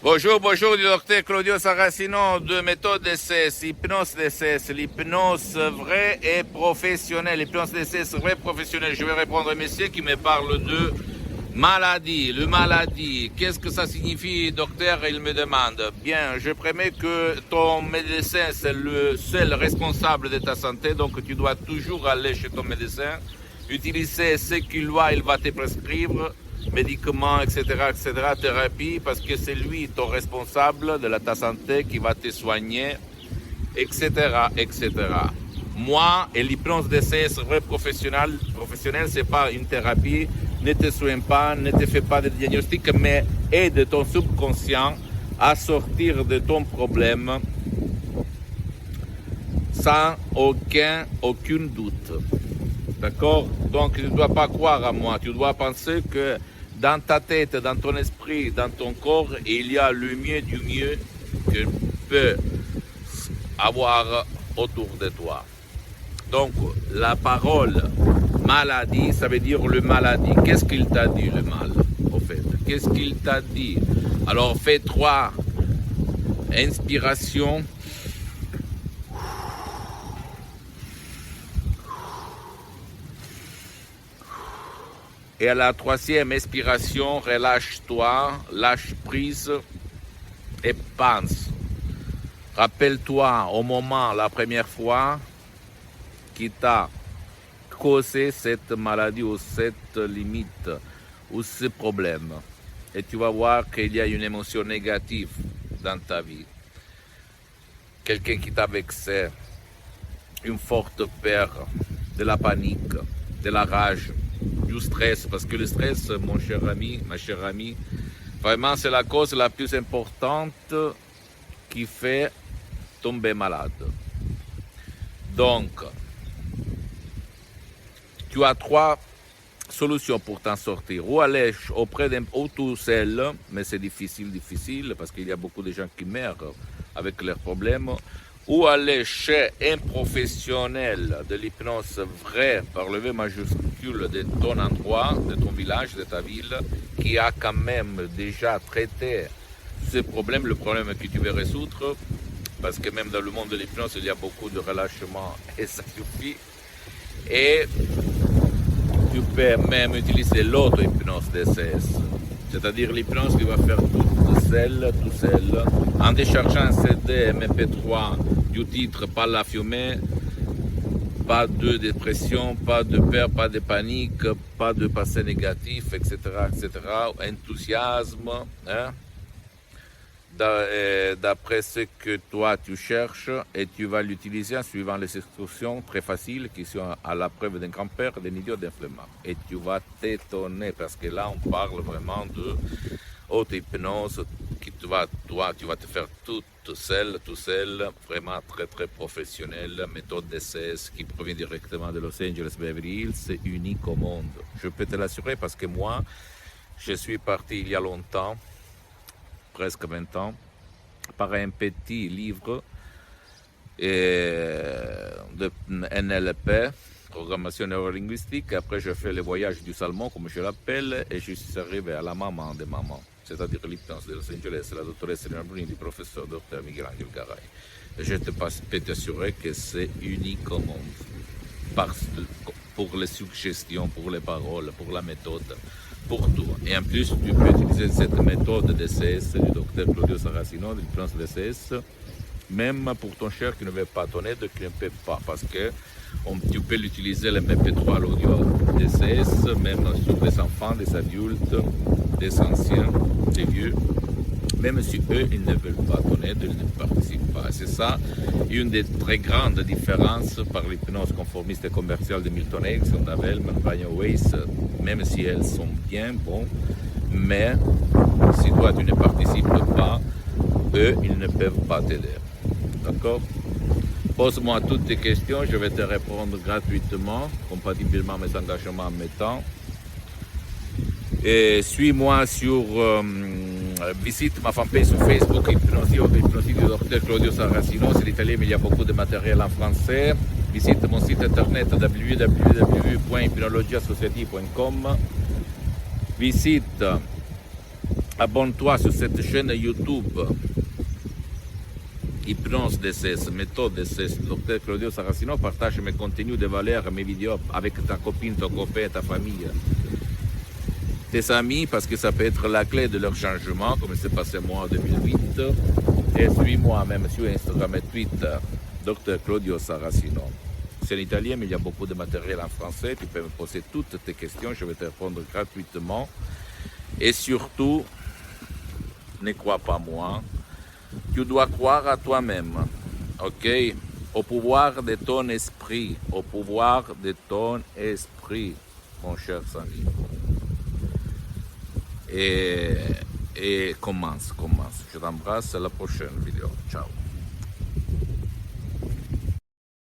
Bonjour, bonjour du docteur Claudio Saracino de méthode DCS, hypnose DCS, l'hypnose vraie et professionnelle, l'hypnose DCS vraie et professionnelle. Je vais répondre à un monsieur qui me parle de maladie, le maladie. Qu'est-ce que ça signifie, docteur? Il me demande. Bien, je promets que ton médecin, c'est le seul responsable de ta santé, donc tu dois toujours aller chez ton médecin, utiliser ce qu'il va te prescrire, médicaments, etc., thérapie, parce que c'est lui ton responsable de ta santé qui va te soigner, etc., etc. Moi, et l'hypnose DCS vrai professionnel, c'est pas une thérapie, ne te soigne pas, ne te fait pas de diagnostic, mais aide ton subconscient à sortir de ton problème sans aucun doute. D'accord? Donc, tu ne dois pas croire à moi, tu dois penser que dans ta tête, dans ton esprit, dans ton corps, il y a le mieux du mieux que tu peux avoir autour de toi. Donc, la parole maladie, ça veut dire le maladie. Qu'est-ce qu'il t'a dit, le mal, au fait? Qu'est-ce qu'il t'a dit? Alors, fais 3 inspirations. Et à la 3e expiration, relâche-toi, lâche prise et pense. Rappelle-toi au moment, la première fois, qui t'a causé cette maladie ou cette limite ou ce problème. Et tu vas voir qu'il y a une émotion négative dans ta vie. Quelqu'un qui t'a vexé, une forte peur, de la panique, de la rage, du stress, parce que le stress, mon cher ami, ma chère amie, vraiment c'est la cause la plus importante qui fait tomber malade. Donc, tu as 3 solutions pour t'en sortir. Ou aller auprès d'un ou tout seul, mais c'est difficile, parce qu'il y a beaucoup de gens qui meurent avec leurs problèmes. Ou aller chez un professionnel de l'hypnose vrai, par le V majuscule de ton endroit, de ton village, de ta ville, qui a quand même déjà traité ce problème, le problème que tu veux résoudre, parce que même dans le monde de l'hypnose, il y a beaucoup de relâchement et ça suffit. Et tu peux même utiliser l'auto-hypnose DCS, c'est-à-dire l'hypnose qui va faire tout seul, en déchargeant un CD MP3 du titre Pas la fumée, pas de dépression, pas de peur, pas de panique, pas de passé négatif, etc., enthousiasme, hein? D'après ce que toi tu cherches, et tu vas l'utiliser en suivant les instructions très faciles qui sont à la preuve d'un grand-père, d'un idiot, d'un flemmard. Et tu vas t'étonner parce que là on parle vraiment de haute hypnose qui tu vas te faire tout seul, vraiment très professionnel, méthode DCS qui provient directement de Los Angeles, Beverly Hills, c'est unique au monde. Je peux te l'assurer parce que moi, je suis parti il y a longtemps, presque 20 ans, par un petit livre de NLP, programmation neurolinguistique. Après, je fais le voyage du salmon, comme je l'appelle, et je suis arrivé à la maman de maman, c'est-à-dire l'hypnose de Los Angeles, la doctoresse Elena Bruni, du professeur Dr. Miguel Angel Garay. Et je peux t'assurer que c'est unique au monde, pour les suggestions, pour les paroles, pour la méthode, pour tout. Et en plus, tu peux utiliser cette méthode DCS du docteur Claudio Saracino, de l'hypnose DCS, même pour ton cher qui ne veut pas ton aide, qui ne peut pas, parce que tu peux l'utiliser le MP3, l'audio DCS, même sur des enfants, des adultes, des anciens, des vieux, même si eux, ils ne veulent pas ton aide, ils ne participent pas. C'est ça une des très grandes différences par l'hypnose conformiste et commerciale de Milton Erickson, d'Avelman, Brian Weiss, même si elles sont bien bonnes, mais si toi tu ne participes pas, eux, ils ne peuvent pas t'aider. D'accord? Pose-moi toutes tes questions, je vais te répondre gratuitement, compatiblement à mes engagements en mes temps. Et suis-moi sur, visite ma fanpage sur Facebook, Hypnosie du docteur Claudio Saracino, c'est l'italien, mais il y a beaucoup de matériel en français. Visite mon site internet www.hypnologiassociative.com. Visite Abonne-toi sur cette chaîne YouTube. Hypnose DCS, méthode DCS, Dr Claudio Saracino. Partage mes contenus de valeur, mes vidéos avec ta copine, ton copain, ta famille, tes amis, parce que ça peut être la clé de leur changement, comme c'est passé moi en 2008. Et suis-moi même sur Instagram et Twitter, Dr Claudio Saracino. C'est en italien, mais il y a beaucoup de matériel en français. Tu peux me poser toutes tes questions, je vais te répondre gratuitement. Et surtout, ne crois pas moi. Tu dois croire à toi-même, ok? Au pouvoir de ton esprit, au pouvoir de ton esprit, mon cher ami. Et commence. Je t'embrasse à la prochaine vidéo. Ciao.